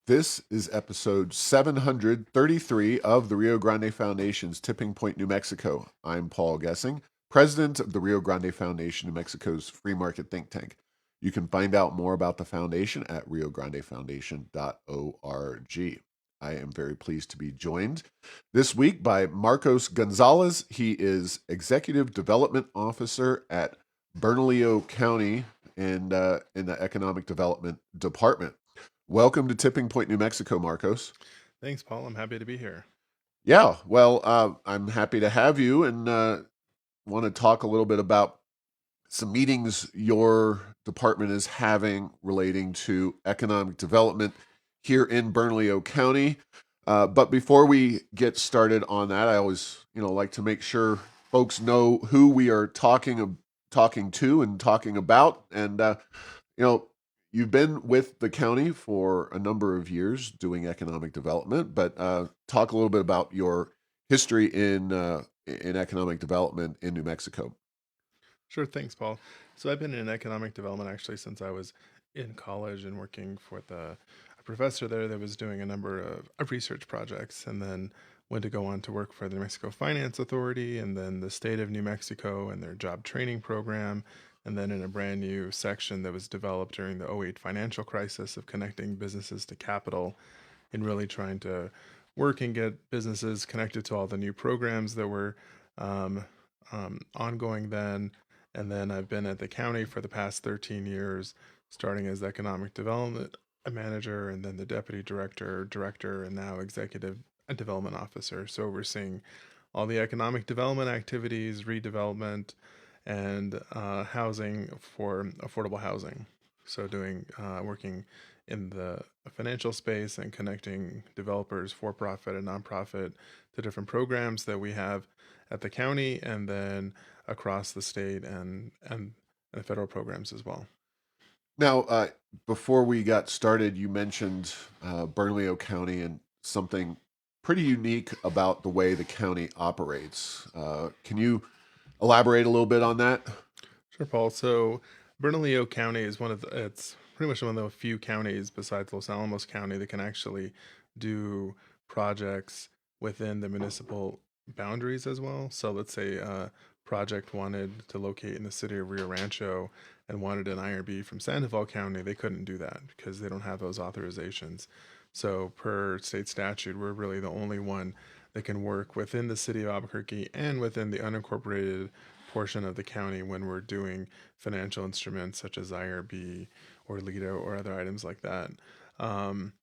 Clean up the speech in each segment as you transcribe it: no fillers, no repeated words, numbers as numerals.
This is episode 733 of the Rio Grande Foundation's Tipping Point, New Mexico. I'm Paul Gessing, president of the Rio Grande Foundation, New Mexico's free market think tank. You can find out more about the foundation at riograndefoundation.org. I am very pleased to be joined this week by Marcos Gonzales. He is Executive Development Officer at Bernalillo County and in the Economic Development Department. Welcome to Tipping Point, New Mexico, Marcos. Thanks, Paul. I'm happy to be here. Yeah, well, I'm happy to have you and want to talk a little bit about some meetings your department is having relating to economic development here in Bernalillo County. But before we get started on that, I always, like to make sure folks know who we are talking to and talking about. And you know, you've been with the county for a number of years doing economic development, but talk a little bit about your history in economic development in New Mexico. Sure, thanks, Paul. So I've been in economic development actually since I was in college and working for a professor there that was doing a number of research projects, and then went to go on to work for the New Mexico Finance Authority and then the state of New Mexico and their job training program, and then in a brand new section that was developed during the '08 financial crisis of connecting businesses to capital and really trying to work and get businesses connected to all the new programs that were um, ongoing then. And then I've been at the county for the past 13 years, starting as economic development manager and then the deputy director, and now executive development officer. So overseeing all the economic development activities, redevelopment, and housing for affordable housing. So doing working in the financial space and connecting developers, for profit and nonprofit, to different programs that we have at the county, and then across the state and federal programs as well. Now, before we got started, you mentioned Bernalillo County and something pretty unique about the way the county operates. Can you elaborate a little bit on that? Sure, Paul. So Bernalillo County is it's pretty much one of the few counties besides Los Alamos County that can actually do projects within the municipal boundaries as well. So let's say a project wanted to locate in the city of Rio Rancho and wanted an IRB from Sandoval County, they couldn't do that because they don't have those authorizations. So per state statute, we're really the only one that can work within the city of Albuquerque and within the unincorporated portion of the county when we're doing financial instruments such as IRB or LIDO or other items like that. Um,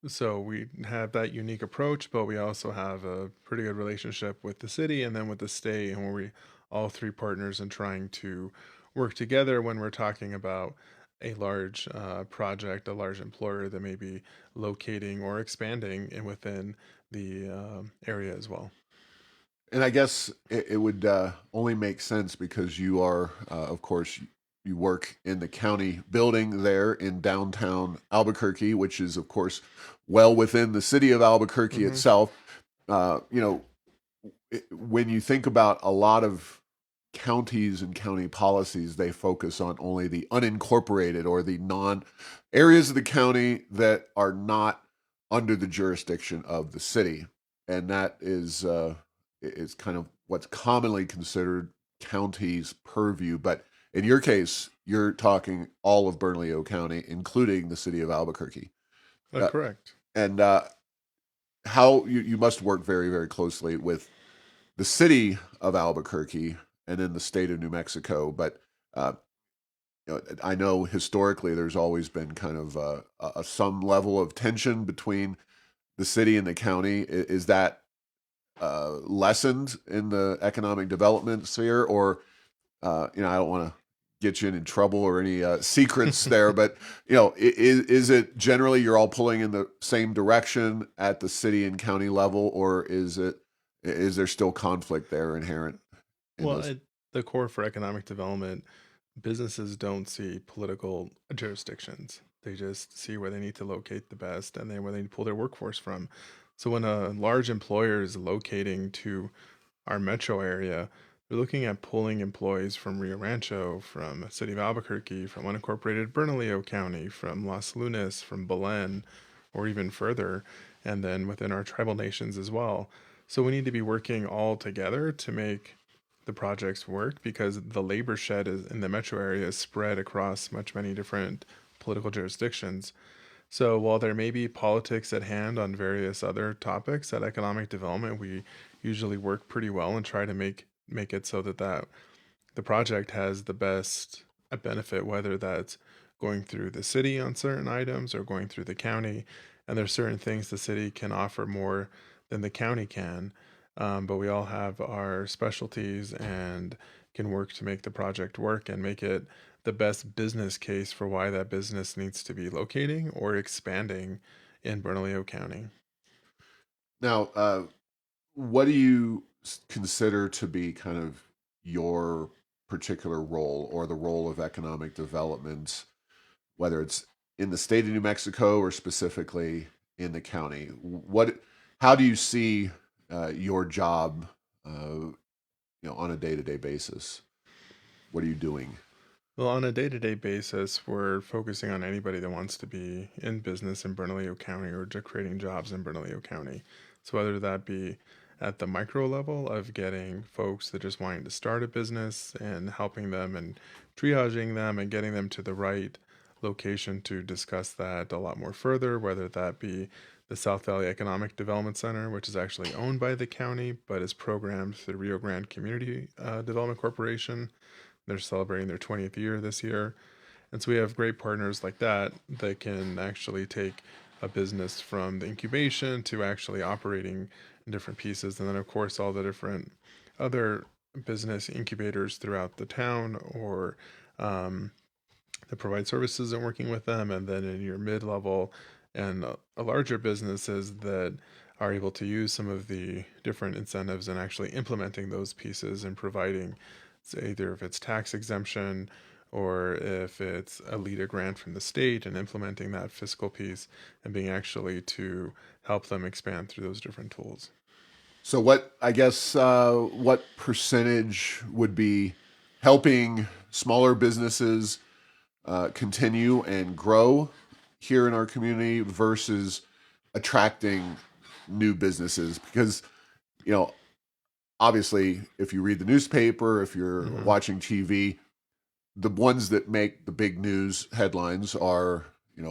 so we have that unique approach, but we also have a pretty good relationship with the city and then with the state, and where we all three partners in trying to work together when we're talking about a large project, a large employer that may be locating or expanding in within the area as well. And I guess it would only make sense because you are, of course, you work in the county building there in downtown Albuquerque, which is, of course, well within the city of Albuquerque Mm-hmm. itself. Uh, you know, when you think about a lot of counties and county policies, they focus on only the unincorporated or the non areas of the county that are not under the jurisdiction of the city. And that is kind of what's commonly considered county's purview. But in your case, you're talking all of Bernalillo County, including the city of Albuquerque. Uh, Correct. and how you must work very, very closely with the city of Albuquerque and then the state of New Mexico. But uh, I know historically there's always been kind of some level of tension between the city and the county. Is that lessened in the economic development sphere, or I don't want to get you in trouble or any secrets there, but is it generally you're all pulling in the same direction at the city and county level, or is there still conflict there inherent in Well, those? at the core for economic development, businesses don't see political jurisdictions. They just see where they need to locate the best and then where they need to pull their workforce from. So when a large employer is locating to our metro area, they're looking at pulling employees from Rio Rancho, from the city of Albuquerque, from unincorporated Bernalillo County, from Las Lunas, from Belen, or even further, and then within our tribal nations as well. So we need to be working all together to make the projects work, because the labor shed is in the metro area is spread across many different political jurisdictions. So while there may be politics at hand on various other topics, at economic development, we usually work pretty well and try to make it so that the project has the best benefit, whether that's going through the city on certain items or going through the county. And there's certain things the city can offer more than the county can, but we all have our specialties and can work to make the project work and make it the best business case for why that business needs to be locating or expanding in Bernalillo County. Now, what do you consider to be kind of your particular role or the role of economic development, whether it's in the state of New Mexico or specifically in the county? How do you see your job, on a day-to-day basis? What are you doing? Well, on a day to day basis, we're focusing on anybody that wants to be in business in Bernalillo County or just creating jobs in Bernalillo County. So, whether that be at the micro level of getting folks that just wanting to start a business and helping them and triaging them and getting them to the right location to discuss that a lot more further, whether that be the South Valley Economic Development Center, which is actually owned by the county but is programmed through the Rio Grande Community Development Corporation. They're celebrating their 20th year this year. And so we have great partners like that that can actually take a business from the incubation to actually operating in different pieces. And then, of course, all the different other business incubators throughout the town or that provide services and working with them. And then in your mid level and a larger businesses that are able to use some of the different incentives and actually implementing those pieces and providing, say, either if it's tax exemption or if it's a LEDA grant from the state and implementing that fiscal piece and being actually to help them expand through those different tools. So, what percentage would be helping smaller businesses continue and grow here in our community versus attracting new businesses? Because, you know, obviously, if you read the newspaper, if you're Mm-hmm. watching TV, the ones that make the big news headlines are,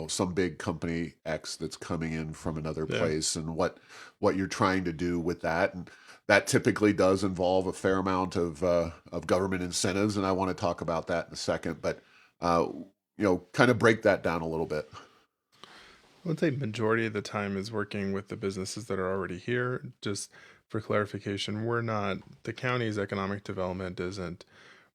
some big company X that's coming in from another Yeah. place, and what you're trying to do with that. And that typically does involve a fair amount of government incentives, and I want to talk about that in a second. But kind of break that down a little bit. I would say majority of the time is working with the businesses that are already here. Just for clarification, we're not, the county's economic development isn't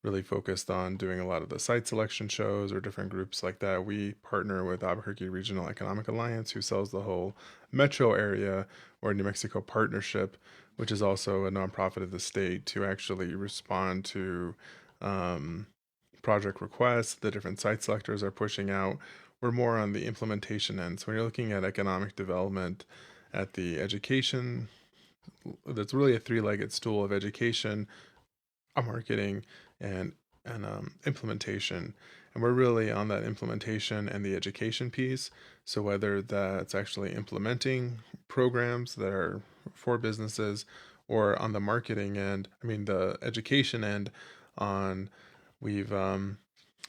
really focused on doing a lot of the site selection shows or different groups like that. We partner with Albuquerque Regional Economic Alliance, who sells the whole metro area, or New Mexico Partnership, which is also a nonprofit of the state, to actually respond to um, project requests the different site selectors are pushing out. We're more on the implementation end. So when you're looking at economic development at the education, that's really a three-legged stool of education, marketing, and implementation. And we're really on that implementation and the education piece. So whether that's actually implementing programs that are for businesses, or on the marketing end, I mean the education end, on we've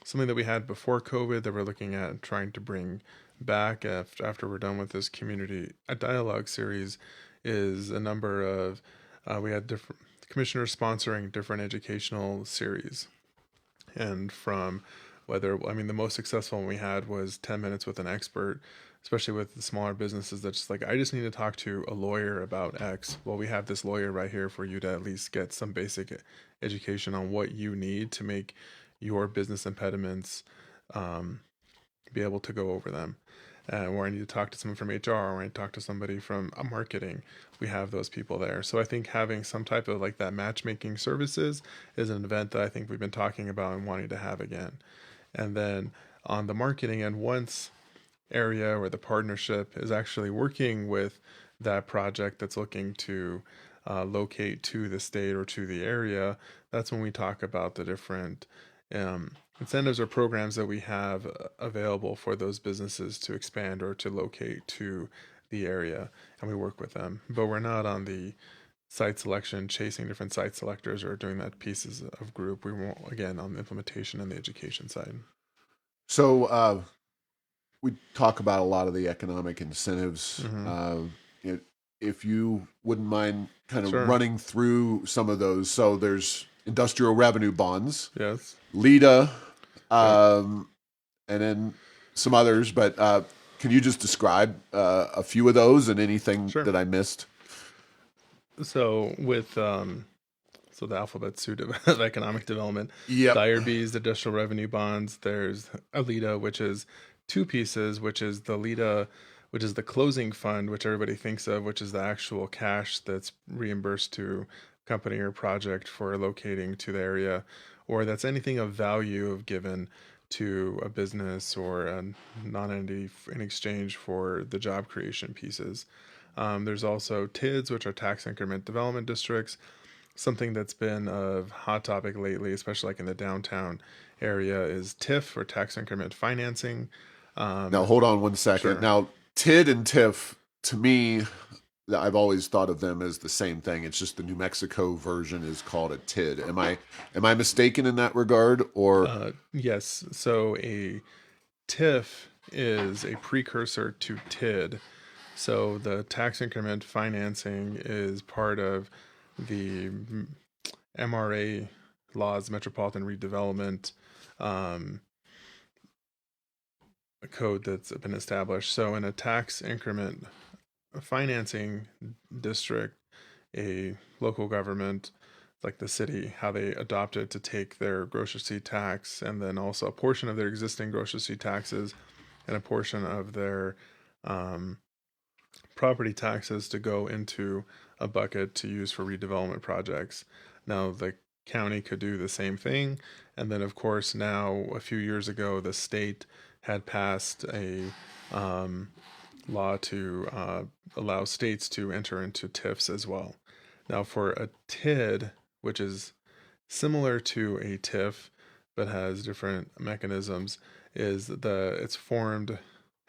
something that we had before COVID that we're looking at trying to bring back after we're done with this community a dialogue series is a number of we had different commissioners sponsoring different educational series. And from whether, I mean, the most successful one we had was 10 minutes with an expert, especially with the smaller businesses that's just like, I just need to talk to a lawyer about X. Well, we have this lawyer right here for you to at least get some basic education on what you need to make your business impediments, um, be able to go over them. Or I need to talk to someone from HR, or I need to talk to somebody from marketing. We have those people there. So I think having some type of like that matchmaking services is an event that I think we've been talking about and wanting to have again. And then on the marketing end, once area or the partnership is actually working with that project that's looking to locate to the state or to the area, that's when we talk about the different Incentives are programs that we have available for those businesses to expand or to locate to the area, and we work with them. But we're not on the site selection, chasing different site selectors, or doing that pieces of group. We won't, again, on the implementation and the education side. So we talk about a lot of the economic incentives. Mm-hmm. It, if you wouldn't mind kind of Sure. running through some of those. So there's industrial revenue bonds, Yes. LIDA, Yep. um, and then some others. But can you just describe a few of those and anything Sure. that I missed? So with so the alphabet soup of economic development, the Yep. IRBs, the industrial revenue bonds. There's ALIDA, which is two pieces, which is the LIDA, which is the closing fund, which everybody thinks of, which is the actual cash that's reimbursed to company or project for locating to the area, or that's anything of value of given to a business or a non-entity in exchange for the job creation pieces. There's also TIDs, which are tax increment development districts. Something that's been a hot topic lately, especially like in the downtown area, is TIF or tax increment financing. Now Um, hold on one second. sure. Now TID and TIF, to me, I've always thought of them as the same thing. It's just the New Mexico version is called a TID. Am I mistaken in that regard, or Yes. So a TIF is a precursor to TID. So the tax increment financing is part of the MRA laws, Metropolitan Redevelopment um, code that's been established. So in a tax increment financing district, a local government like the city, how they adopted to take their grocery tax and then also a portion of their existing grocery taxes and a portion of their um, property taxes to go into a bucket to use for redevelopment projects. Now, the county could do the same thing. And then, of course, now a few years ago, the state had passed a um, law to allow states to enter into TIFs as well. Now, for a TID, which is similar to a TIF but has different mechanisms, is it's formed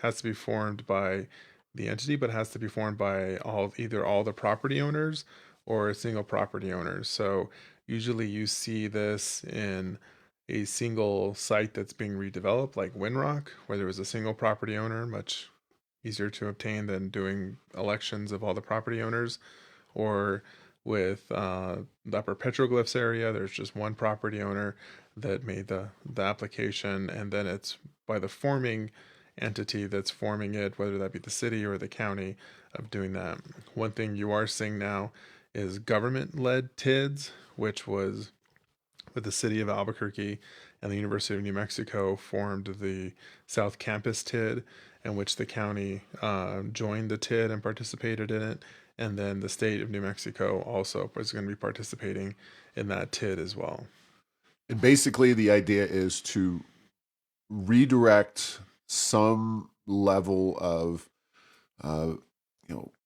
has to be formed by the entity, but has to be formed by either all the property owners or a single property owners. So usually you see this in a single site that's being redeveloped, like Winrock, where there was a single property owner, much easier to obtain than doing elections of all the property owners, or with the Upper Petroglyphs area, there's just one property owner that made the application, and then it's by the forming entity that's forming it, whether that be the city or the county, of doing that. One thing you are seeing now is government-led TIDs, which was with the city of Albuquerque and the University of New Mexico formed the South Campus TID, in which the county joined the TID and participated in it. And then the state of New Mexico also is going to be participating in that TID as well. and basically the idea is to redirect some level of uh,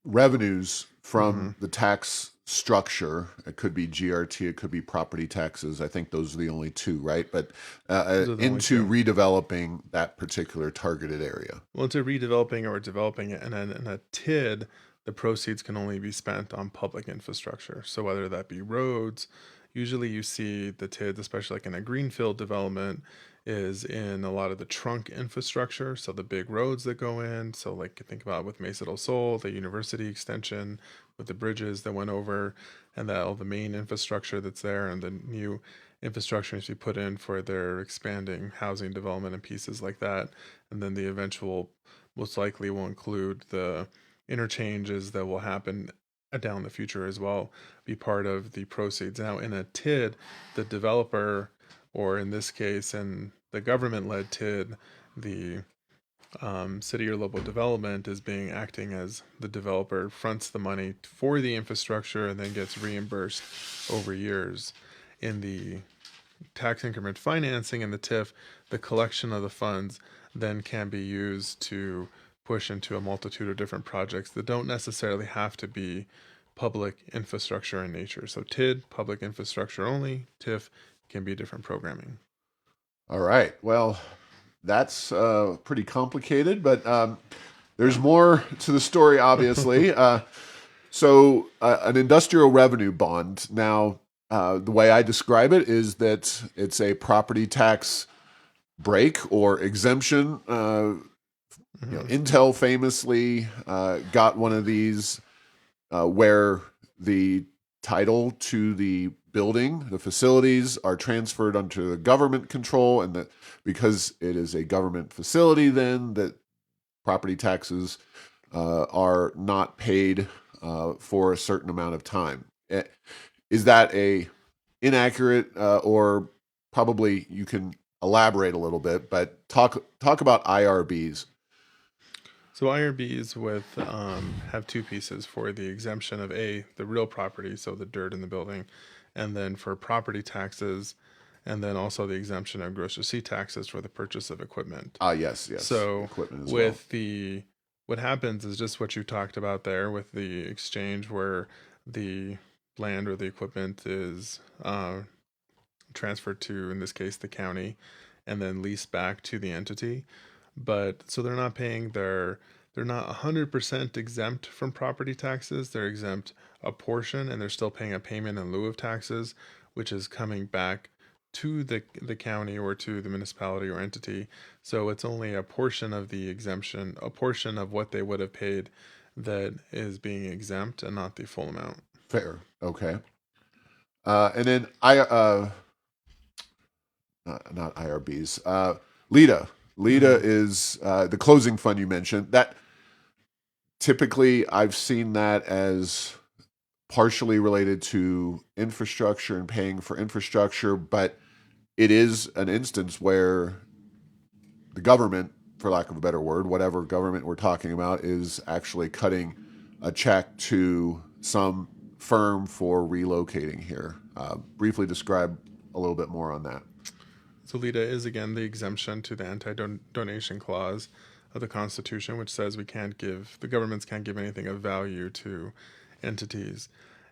revenues Mm-hmm. from the tax structure. It could be GRT, it could be property taxes. I think those are the only two, right? But Those are the only into two. redeveloping that particular targeted area. Well, into redeveloping or developing it, and then in a TID, the proceeds can only be spent on public infrastructure. So whether that be roads, usually you see the TIDs, especially like in a greenfield development, is in a lot of the trunk infrastructure. So the big roads that go in. So like think about with Mesa del Sol, the university extension with the bridges that went over, and that all the main infrastructure that's there, and the new infrastructure needs to be put in for their expanding housing development and pieces like that. And then the eventual most likely will include the interchanges that will happen down the future as well, be part of the proceeds. Now, in a TID, the developer, or in this case, in the government led TID, the city or local development is being acting as the developer, fronts the money for the infrastructure and then gets reimbursed over years. In the tax increment financing and the TIF, the collection of the funds then can be used to push into a multitude of different projects that don't necessarily have to be public infrastructure in nature. So TID, public infrastructure only, TIF can be different programming. All right. Well, that's pretty complicated, but there's more to the story, obviously. An industrial revenue bond. Now, the way I describe it is that it's a property tax break or exemption. Mhm. Intel famously got one of these where the title to the building, the facilities are transferred under the government control, and that because it is a government facility, then that property taxes are not paid for a certain amount of time. Is that a inaccurate or probably you can elaborate a little bit, but talk about IRBs. So IRBs with have two pieces for the exemption of the real property, so the dirt in the building, and then for property taxes, and then also the exemption of gross receipt taxes for the purchase of equipment. Ah, yes, yes, So equipment as well. with the what happens is just what you talked about there with the exchange where the land or the equipment is transferred to, in this case, the county, and then leased back to the entity. But so they're not 100% exempt from property taxes. They're exempt a portion, and they're still paying a payment in lieu of taxes, which is coming back to the county or to the municipality or entity. So it's only a portion of the exemption, a portion of what they would have paid that is being exempt, and not the full amount. Fair. Okay. And then I not IRBs. Lita. Lita Mm-hmm. is the closing fund you mentioned. That typically I've seen that as partially related to infrastructure and paying for infrastructure, but it is an instance where the government, for lack of a better word, whatever government we're talking about, is actually cutting a check to some firm for relocating here. Briefly describe a little bit more on that. So LITA is again the exemption to the anti-donation clause of the Constitution, which says the governments can't give anything of value to entities,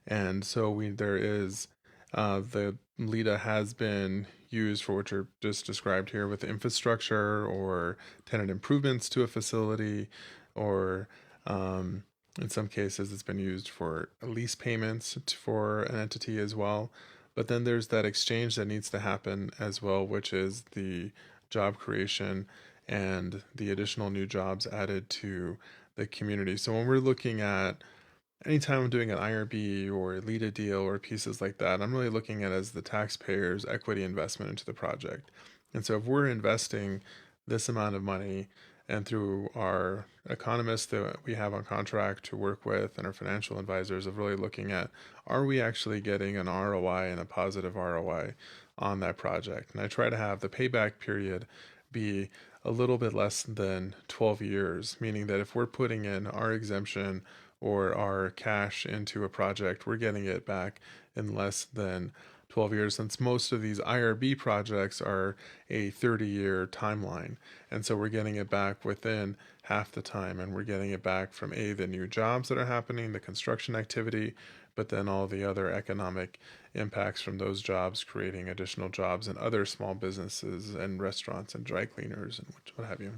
and so there is the LITA has been used for what you're just described here with infrastructure or tenant improvements to a facility, or in some cases it's been used for lease payments for an entity as well. But then there's that exchange that needs to happen as well, which is the job creation and the additional new jobs added to the community. So when we're looking at anytime I'm doing an IRB or a LEDA deal or pieces like that, I'm really looking at it as the taxpayer's equity investment into the project. And so if we're investing this amount of money, and through our economists that we have on contract to work with and our financial advisors of really looking at, are we actually getting an ROI and a positive ROI on that project? And I try to have the payback period be a little bit less than 12 years, meaning that if we're putting in our exemption or our cash into a project, we're getting it back in less than 12 years, since most of these IRB projects are a 30-year timeline. And so we're getting it back within half the time, and we're getting it back from the new jobs that are happening, the construction activity, but then all the other economic impacts from those jobs, creating additional jobs in other small businesses and restaurants and dry cleaners and what have you.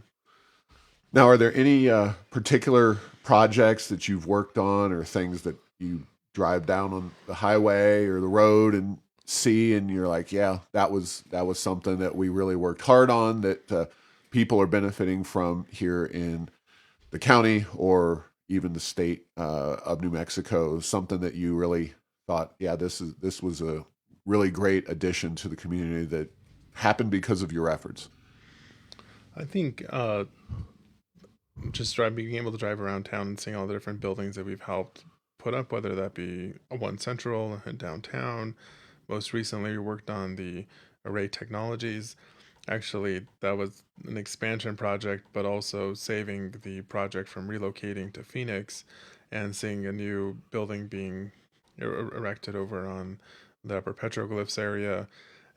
Now, are there any particular projects that you've worked on or things that you drive down on the highway or the road and see and you're like, yeah, that was something that we really worked hard on that people are benefiting from here in the county or even the state of New Mexico, something that you really thought, yeah, this was a really great addition to the community that happened because of your efforts. I think being able to drive around town and seeing all the different buildings that we've helped put up, whether that be a One Central in downtown. Most recently, we worked on the Array Technologies. Actually, that was an expansion project, but also saving the project from relocating to Phoenix and seeing a new building being erected over on the Upper Petroglyphs area,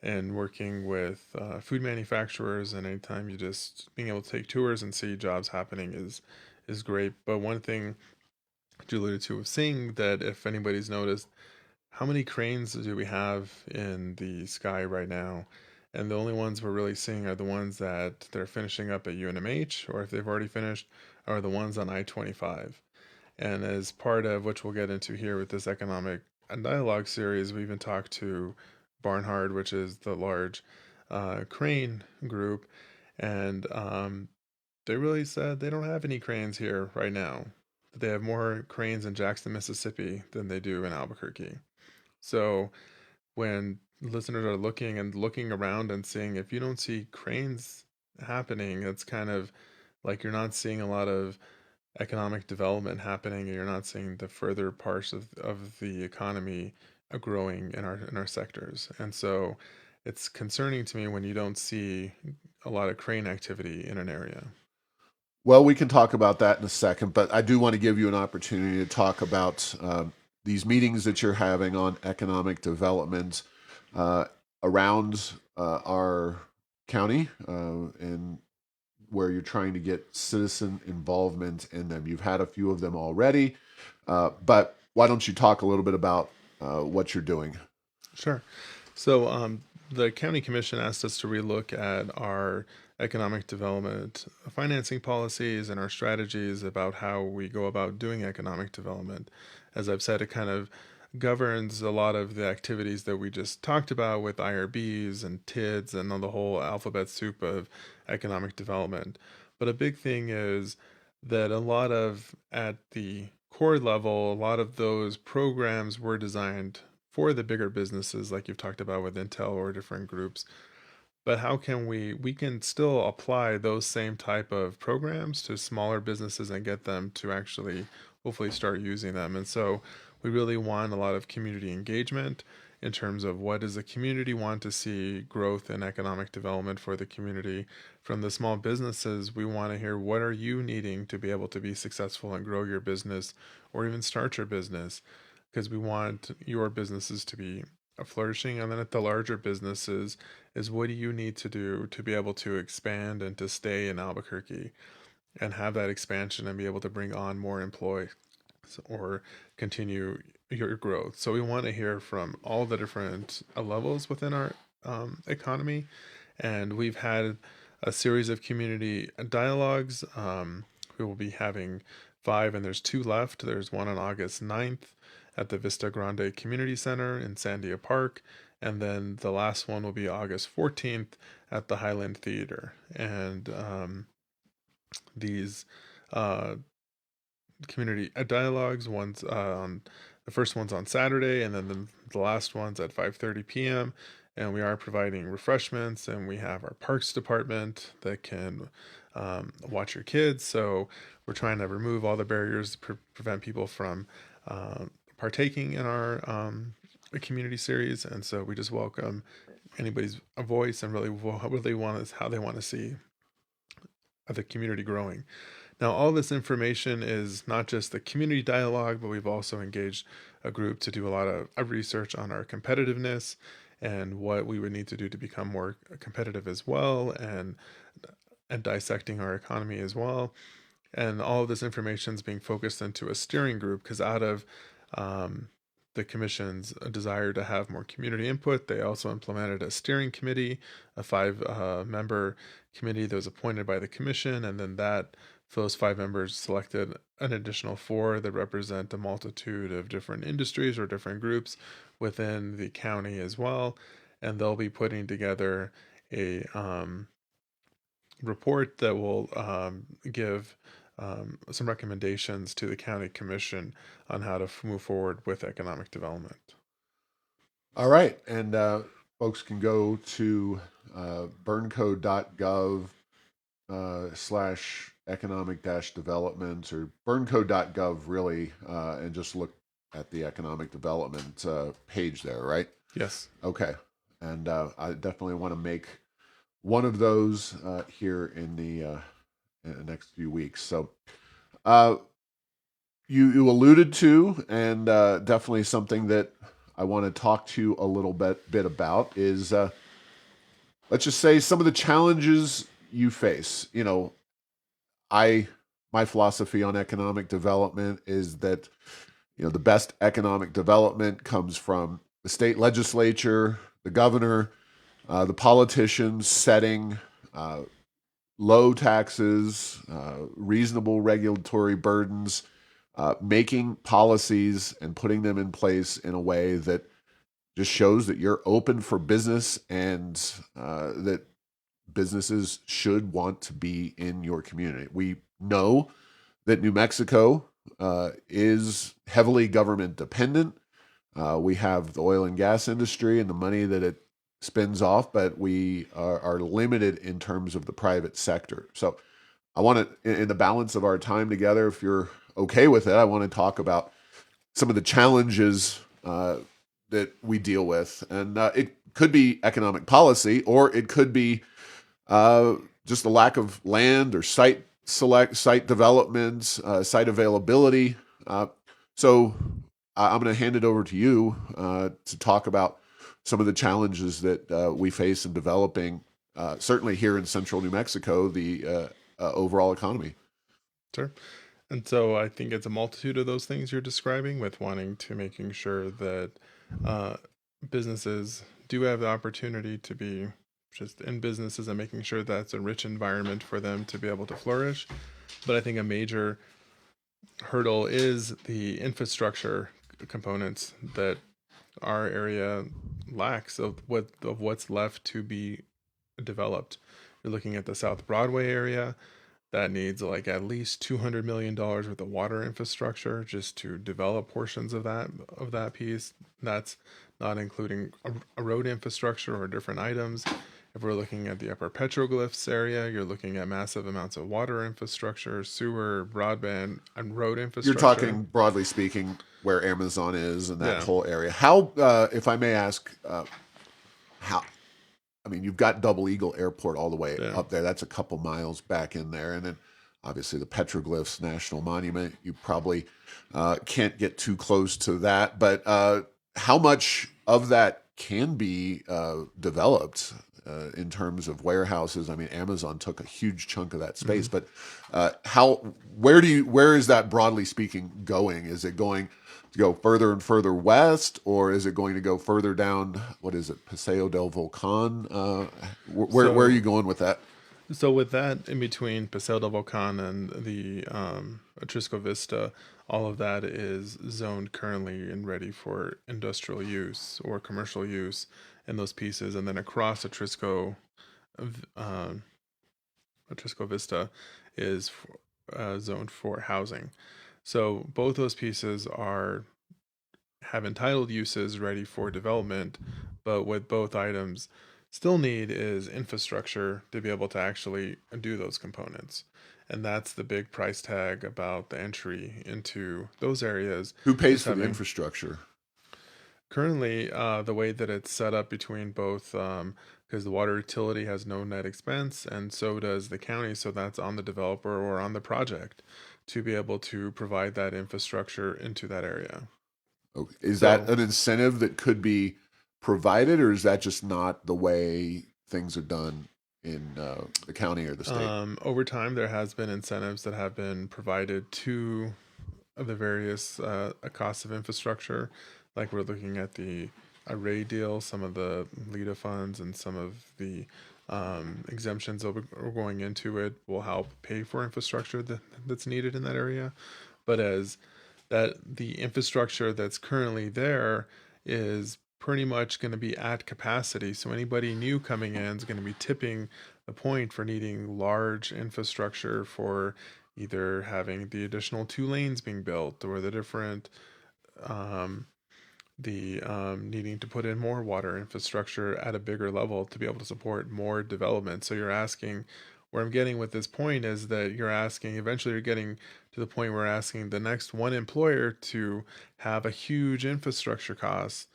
and working with food manufacturers. And anytime you just being able to take tours and see jobs happening is great. But one thing you alluded to of seeing that, if anybody's noticed, how many cranes do we have in the sky right now? And the only ones we're really seeing are the ones that they're finishing up at UNMH, or if they've already finished, are the ones on I-25. And as part of which we'll get into here with this economic and dialogue series, we even talked to Barnhard, which is the large crane group, and they really said they don't have any cranes here right now. They have more cranes in Jackson, Mississippi than they do in Albuquerque. So when listeners are looking around and seeing if you don't see cranes happening, it's kind of like you're not seeing a lot of economic development happening, and you're not seeing the further parts of the economy growing in our sectors. And so it's concerning to me when you don't see a lot of crane activity in an area. Well, we can talk about that in a second, but I do want to give you an opportunity to talk about these meetings that you're having on economic development uh, around our county and where you're trying to get citizen involvement in them. You've had a few of them already, but why don't you talk a little bit about what you're doing? Sure. So the county commission asked us to relook at our economic development financing policies and our strategies about how we go about doing economic development. As I've said, it kind of governs a lot of the activities that we just talked about with IRBs and TIDs and on the whole alphabet soup of economic development. But a big thing is that a lot of, at the core level, a lot of those programs were designed for the bigger businesses, like you've talked about with Intel or different groups. But how can we can still apply those same type of programs to smaller businesses and get them to actually hopefully start using them. And so we really want a lot of community engagement in terms of what does the community want to see growth and economic development for the community. From the small businesses, we want to hear what are you needing to be able to be successful and grow your business or even start your business, because we want your businesses to be flourishing. And then at the larger businesses is what do you need to do to be able to expand and to stay in Albuquerque and have that expansion and be able to bring on more employees or continue your growth. So we want to hear from all the different levels within our economy. And we've had a series of community dialogues. We will be having five, and there's two left. There's one on August 9th at the Vista Grande Community Center in Sandia Park. And then the last one will be August 14th at the Highland Theater. And these uh, community dialogues, one's on the first one's on Saturday, and then the last one's at 5:30 p.m. And we are providing refreshments, and we have our parks department that can watch your kids. So we're trying to remove all the barriers to prevent people from partaking in our community series. And so we just welcome anybody's voice and really want is how they want to see the community growing. Now, all this information is not just the community dialogue, but we've also engaged a group to do a lot of research on our competitiveness and what we would need to do to become more competitive as well, and dissecting our economy as well. And all of this information is being focused into a steering group, because out of um, the commission's desire to have more community input, they also implemented a steering committee, a five-member committee that was appointed by the commission, and then that those five members selected an additional four that represent a multitude of different industries or different groups within the county as well. And they'll be putting together a report that will give some recommendations to the county commission on how to move forward with economic development. All right, and folks can go to burnco.gov slash economic dash development, or burnco.gov really, and just look at the economic development page there, right? Yes. Okay. And I definitely want to make one of those here in the next few weeks. So uh, you alluded to, and definitely something that I want to talk to you a little bit about is, let's just say, some of the challenges you face. You know, I my philosophy on economic development is that the best economic development comes from the state legislature, the governor, the politicians setting low taxes, reasonable regulatory burdens, making policies and putting them in place in a way that just shows that you're open for business and that businesses should want to be in your community. We know that New Mexico is heavily government dependent. We have the oil and gas industry and the money that it spins off, but we are limited in terms of the private sector. So I want to, in the balance of our time together, if you're okay with it, I want to talk about some of the challenges that we deal with. And it could be economic policy, or it could be just the lack of land or site development, site availability. So I'm going to hand it over to you to talk about some of the challenges that we face in developing, certainly here in central New Mexico, the overall economy. Sure. And so I think it's a multitude of those things you're describing, with wanting to making sure that uh, businesses do have the opportunity to be just in businesses and making sure that's a rich environment for them to be able to flourish. But I think a major hurdle is the infrastructure components that our area lacks of what's left to be developed. You're looking at the South Broadway area that needs like at least $200 million worth of water infrastructure just to develop portions of that piece. That's not including a road infrastructure or different items. If we're looking at the upper petroglyphs area, you're looking at massive amounts of water infrastructure, sewer, broadband, and road You're infrastructure. talking broadly speaking where Amazon is and that Yeah, whole area. How, if I may ask, how? I mean, you've got Double Eagle Airport all the way yeah. up there. That's a couple miles back in there, and then obviously the Petroglyphs National Monument. You probably can't get too close to that, but how much of that can be developed in terms of warehouses? I mean, Amazon took a huge chunk of that space, Mhm. but how? Where is that broadly speaking going? Is it going to go further and further west, or is it going to go further down? What is it, Paseo del Volcan? Where are you So going with that? So with that, in between Paseo del Volcan and the Atrisco Vista, all of that is zoned currently and ready for industrial use or commercial use in those pieces. And then across um, Atrisco Vista is zoned for housing. So both those pieces are have entitled uses ready for development, but what both items still need is infrastructure to be able to actually do those components. And that's the big price tag about the entry into those areas, Who pays is for the having infrastructure? currently the way that it's set up between both, because the water utility has no net expense and so does the county, so that's on the developer or on the project to be able to provide that infrastructure into that area. Okay. Is that So an incentive that could be provided, or is that just not the way things are done in the county or the state? over time, there has been incentives that have been provided to the various costs of infrastructure. Like we're looking at the array deal, some of the LIDA funds, and some of the exemptions that are going into it will help pay for infrastructure that's needed in that area. But as that the infrastructure that's currently there is pretty much going to be at capacity. So anybody new coming in is going to be tipping the point for needing large infrastructure for either having the additional 2 lanes being built or the different um, the needing to put in more water infrastructure at a bigger level to be able to support more development. So you're asking, where I'm getting with this point is that you're asking, eventually you're getting to the point where you're asking the next one employer to have a huge infrastructure cost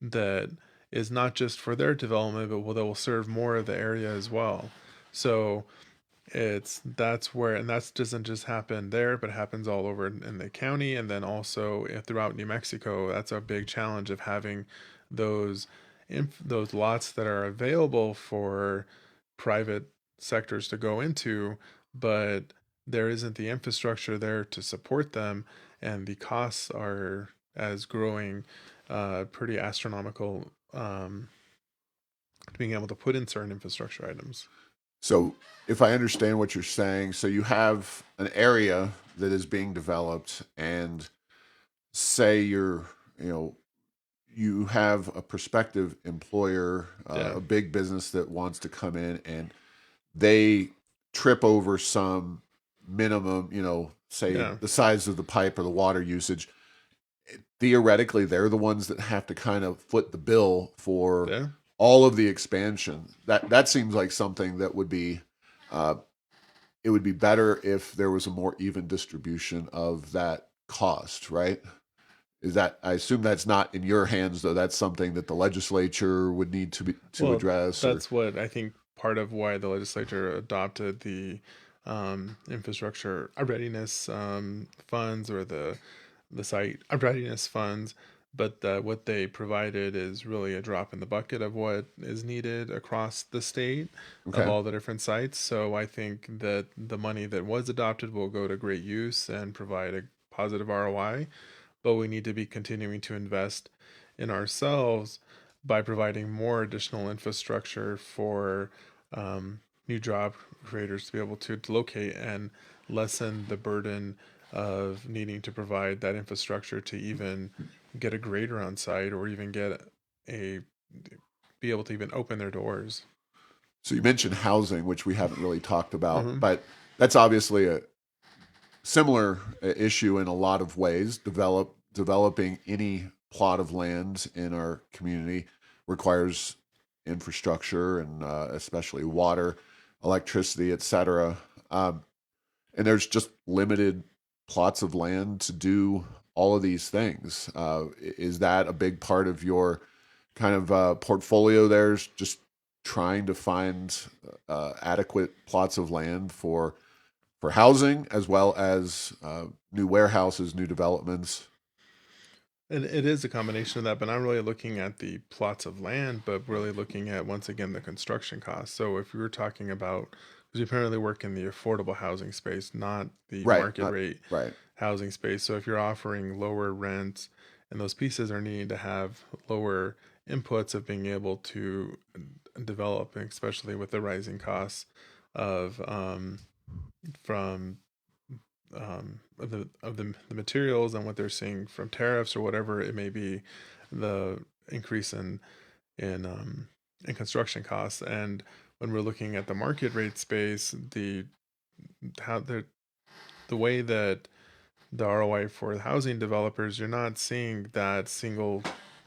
that is not just for their development, but that will serve more of the area as well. So it's that's where, and that doesn't just happen there, but happens all over in the county, and then also throughout New Mexico. That's a big challenge of having those those lots that are available for private sectors to go into, but there isn't the infrastructure there to support them, and the costs are as growing pretty astronomical being able to put in certain infrastructure items. So, if I understand what you're saying, so you have an area that is being developed, and say you know, you have a prospective employer, Yeah, a big business that wants to come in, and they trip over some minimum, say yeah, the size of the pipe or the water usage. Theoretically, they're the ones that have to kind of foot the bill for yeah. all of the expansion. That seems like something that would be, uh, it would be better if there was a more even distribution of that cost, right? Is that, I assume that's not in your hands, though. That's something that the legislature would need to Well, address, or that's what I think part of why the legislature adopted the infrastructure readiness funds, or the site readiness funds. But what they provided is really a drop in the bucket of what is needed across the state of okay. all the different sites. So I think that the money that was adopted will go to great use and provide a positive ROI, but we need to be continuing to invest in ourselves by providing more additional infrastructure for new job creators to be able to locate and lessen the burden of needing to provide that infrastructure to even get a grader on site, or even get a be able to even open their doors. So you mentioned housing, which we haven't really talked about, Hmm. but that's obviously a similar issue in a lot of ways. Developing any plot of land in our community requires infrastructure, and especially water, electricity, etc. Um, and there's just limited plots of land to do all of these things. Is that a big part of your kind of portfolio? There's just trying to find adequate plots of land for housing, as well as new warehouses, new developments. And it is a combination of that, but not really looking at the plots of land, but really looking at, once again, the construction costs. So if we were talking about, because we apparently work in the affordable housing space, not the Right, market not rate right. housing space. So if you're offering lower rents, and those pieces are needing to have lower inputs of being able to develop, especially with the rising costs of from the materials and what they're seeing from tariffs or whatever it may be, the increase in in construction costs. And when we're looking at the market rate space, how the way that the ROI for the housing developers, you're not seeing that single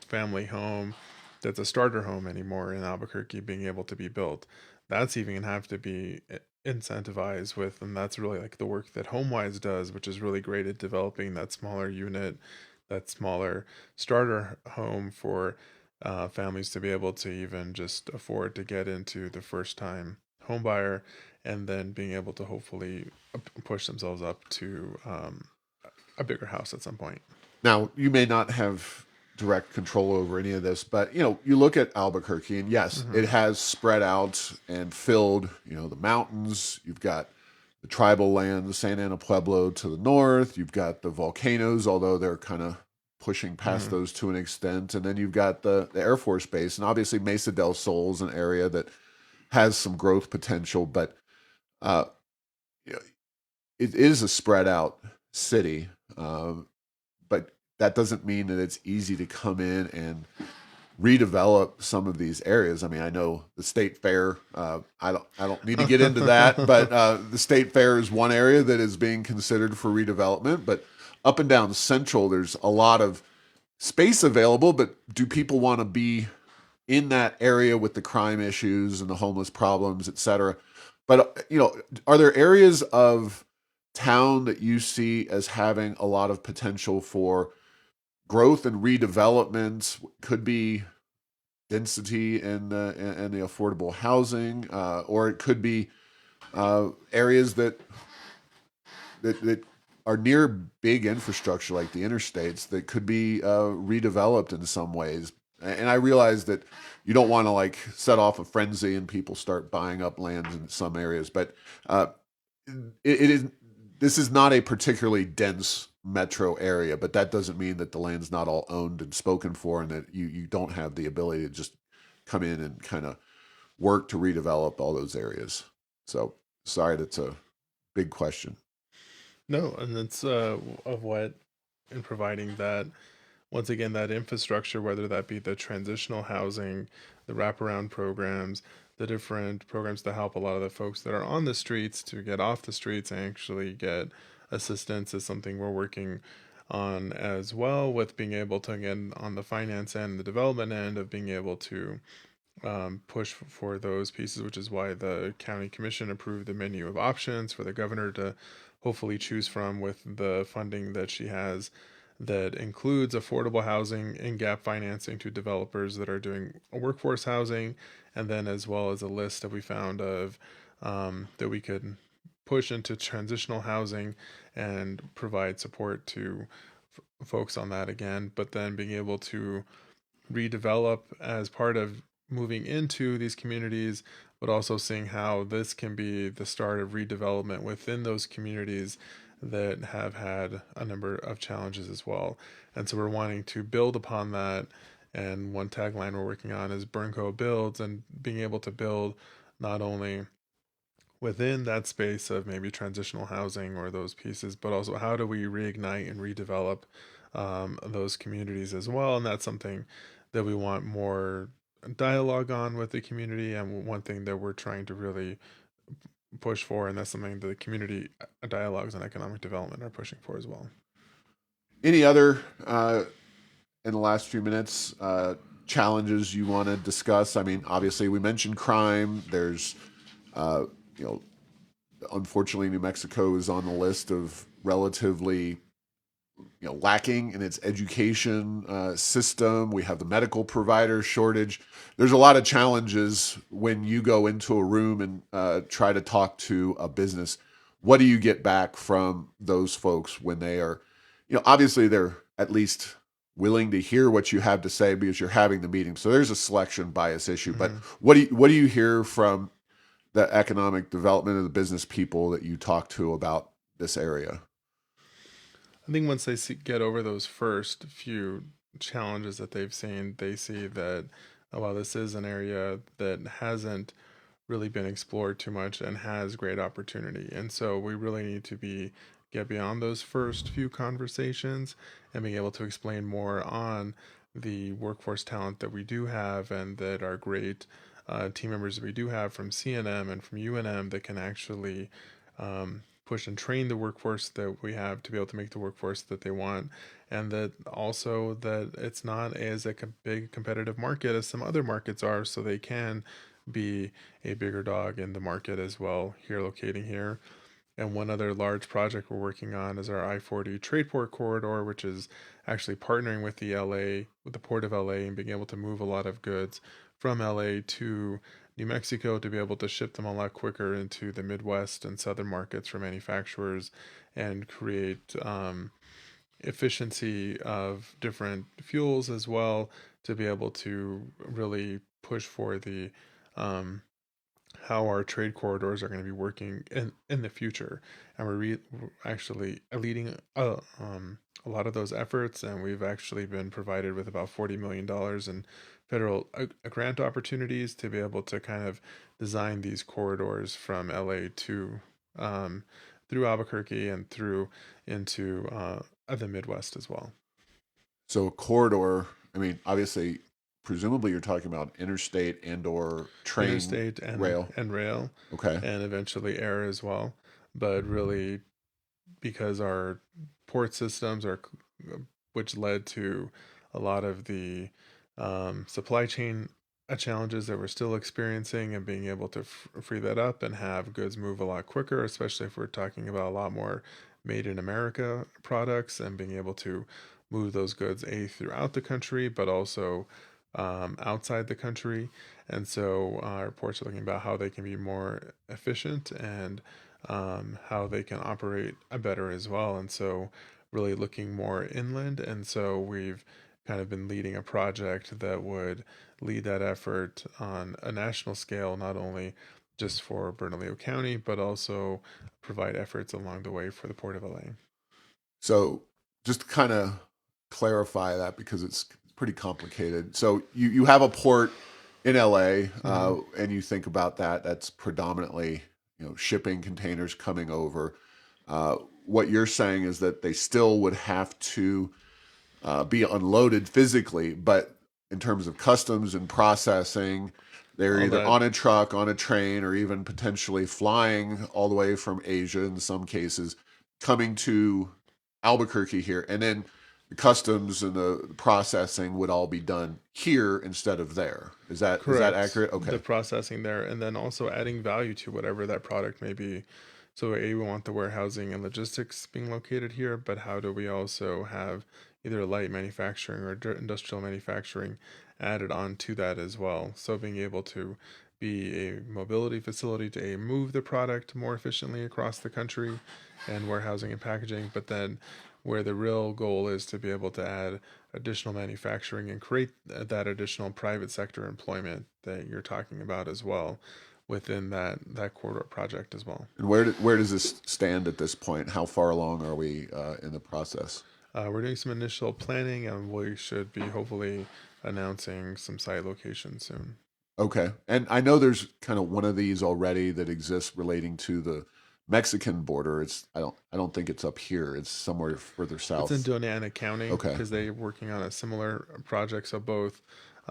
family home that's a starter home anymore in Albuquerque being able to be built. That's even gonna have to be incentivized with, and that's really like the work that HomeWise does, which is really great at developing that smaller unit, that smaller starter home for families to be able to even just afford to get into the first time home buyer, and then being able to hopefully push themselves up to a bigger house at some point. Now, you may not have direct control over any of this, but you look at Albuquerque, and yes, Mm-hmm. it has spread out and filled, the mountains. You've got the tribal land, the San Ana Pueblo to the north. You've got the volcanoes, although they're kind of pushing past Mm-hmm. those to an extent. And then you've got the Air Force Base, and obviously Mesa del Sol is an area that has some growth potential, but uh, you know, it is a spread out city. But that doesn't mean that it's easy to come in and redevelop some of these areas. I mean, I know the state fair. I don't need to get into that, but the state fair is one area that is being considered for redevelopment. But up and down Central, there's a lot of space available. But do people want to be in that area with the crime issues and the homeless problems, et cetera? But are there areas of town that you see as having a lot of potential for growth and redevelopment? Could be density and the affordable housing, or it could be areas that are near big infrastructure like the interstates that could be redeveloped in some ways. And I realize that you don't want to like set off a frenzy and people start buying up lands in some areas, but uh, it is. This is not a particularly dense metro area, but that doesn't mean that the land's not all owned and spoken for, and that you don't have the ability to just come in and kind of work to redevelop all those areas? So sorry, that's a big question. No, and it's of what in providing that once again that infrastructure, whether that be the transitional housing, the wraparound programs, the different programs to help a lot of the folks that are on the streets to get off the streets and actually get assistance is something we're working on as well with being able to again on the finance end, the development end of being able to push for those pieces, which is why the county commission approved the menu of options for the governor to hopefully choose from with the funding that she has that includes affordable housing and gap financing to developers that are doing workforce housing, and then as well as a list that we found of that we could push into transitional housing and provide support to folks on that again, but then being able to redevelop as part of moving into these communities, but also seeing how this can be the start of redevelopment within those communities that have had a number of challenges as well. And so we're wanting to build upon that. And one tagline we're working on is Burnco Builds, and being able to build not only within that space of maybe transitional housing or those pieces, but also how do we reignite and redevelop those communities as well. And that's something that we want more dialogue on with the community, and one thing that we're trying to really push for, and that's something that the community dialogues and economic development are pushing for as well. Any other in the last few minutes challenges you want to discuss? I mean, obviously we mentioned crime. There's uh, you know, unfortunately, New Mexico is on the list of relatively lacking in its education system. We have the medical provider shortage. There's a lot of challenges when you go into a room and try to talk to a business. What do you get back from those folks when they are, obviously they're at least willing to hear what you have to say because you're having the meeting. So there's a selection bias issue. But Mm-hmm. what do you hear from the economic development of the business people that you talk to about this area? I think once they get over those first few challenges that they've seen, they see that while this is an area that hasn't really been explored too much and has great opportunity. And so we really need to be get beyond those first few conversations and being able to explain more on the workforce talent that we do have and that are great team members that we do have from CNM and from UNM that can actually push and train the workforce that we have to be able to make the workforce that they want, and that also that it's not as a big competitive market as some other markets are, so they can be a bigger dog in the market as well here locating here. And one other large project we're working on is our I-40 trade port corridor, which is actually partnering with with the Port of LA, and being able to move a lot of goods from LA to New Mexico to be able to ship them a lot quicker into the Midwest and Southern markets for manufacturers and create efficiency of different fuels as well to be able to really push for the um, how our trade corridors are going to be working in the future. And we're actually leading a lot of those efforts. And we've actually been provided with about $40 million in federal grant opportunities to be able to kind of design these corridors from LA to um, through Albuquerque and through into the Midwest as well. So a corridor, I mean, obviously, presumably you're talking about interstate and or train Interstate rail. and rail, Okay. and eventually air as well. But really, because our port systems are, which led to a lot of the supply chain challenges that we're still experiencing, and being able to free that up and have goods move a lot quicker, especially if we're talking about a lot more made in America products, and being able to move those goods throughout the country, but also outside the country. And so our reports are looking about how they can be more efficient and how they can operate better as well. And so really looking more inland. And so we've kind of been leading a project that would lead that effort on a national scale, not only just for Bernalillo County, but also provide efforts along the way for the Port of LA. So just to kind of clarify that because it's pretty complicated. So you have a port in LA, Hmm. and you think about that, that's predominantly shipping containers coming over. Uh, what you're saying is that they still would have to be unloaded physically, but in terms of customs and processing, they're All either that. on a truck, on a train, or even potentially flying all the way from Asia in some cases, coming to Albuquerque here, and then the customs and the processing would all be done here instead of there. Is that Correct. accurate? The Okay. processing there, and then also adding value to whatever that product may be. So, A, we want the warehousing and logistics being located here, but how do we also have either light manufacturing or industrial manufacturing added on to that as well? So, being able to be a mobility facility to move the product more efficiently across the country and warehousing and packaging, but then where the real goal is to be able to add additional manufacturing and create that additional private sector employment that you're talking about as well within that corridor project as well. And where does this stand at this point? How far along are we in the process? We're doing some initial planning and we should be hopefully announcing some site locations soon. Okay. And I know there's kind of one of these already that exists relating to the Mexican border. I don't think it's up here. It's somewhere further It's in south. Doñana County Okay. because they're working on a similar project. So both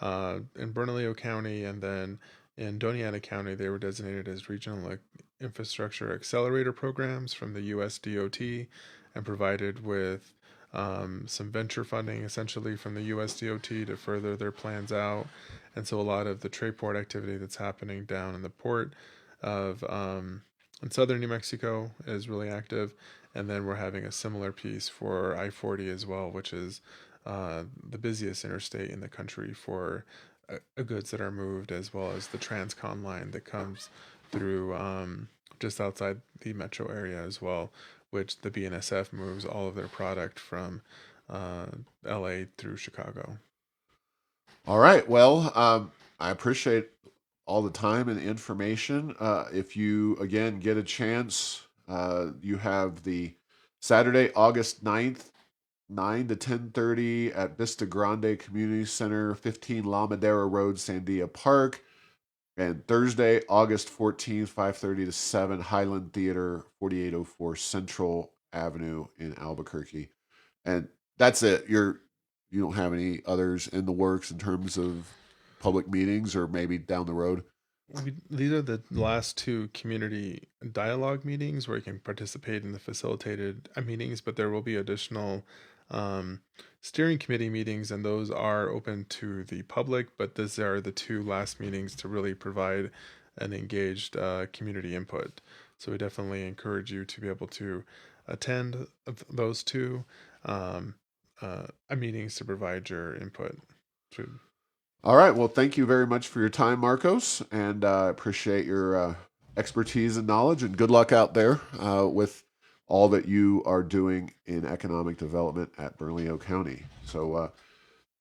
in Bernalillo County and then in Doñana County, they were designated as regional infrastructure accelerator programs from the U.S. DOT and provided with some venture funding essentially from the U.S. DOT to further their plans out. And so a lot of the trade port activity that's happening down in the port of in southern New Mexico is really active. And then we're having a similar piece for I 40 as well, which is the busiest interstate in the country for goods that are moved, as well as the Transcon line that comes through just outside the metro area as well, which the BNSF moves all of their product from uh, LA through Chicago. All right. Well, I appreciate all the time and information. If you, again, get a chance, you have the Saturday, August 9th, 9 to 10:30 at Vista Grande Community Center, 15 La Madera Road, Sandia Park. And Thursday, August 14th, 5:30 to 7, Highland Theater, 4804 Central Avenue in Albuquerque. And that's it. You don't have any others in the works in terms of public meetings or maybe down the road. These are the last two community dialogue meetings where you can participate in the facilitated meetings, but there will be additional um, steering committee meetings, and those are open to the public. But these are the two last meetings to really provide an engaged community input. So we definitely encourage you to be able to attend those two um, meetings to provide your input. To All right. Well, thank you very much for your time, Marcos, and appreciate your expertise and knowledge. And good luck out there with all that you are doing in economic development at Bernalillo County. So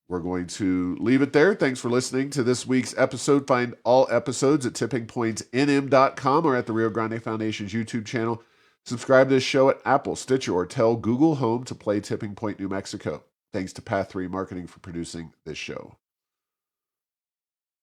we're going to leave it there. Thanks for listening to this week's episode. Find all episodes at tippingpointsnm.com or at the Rio Grande Foundation's YouTube channel. Subscribe to this show at Apple, Stitcher, or tell Google Home to play Tipping Point New Mexico. Thanks to Path 3 Marketing for producing this show.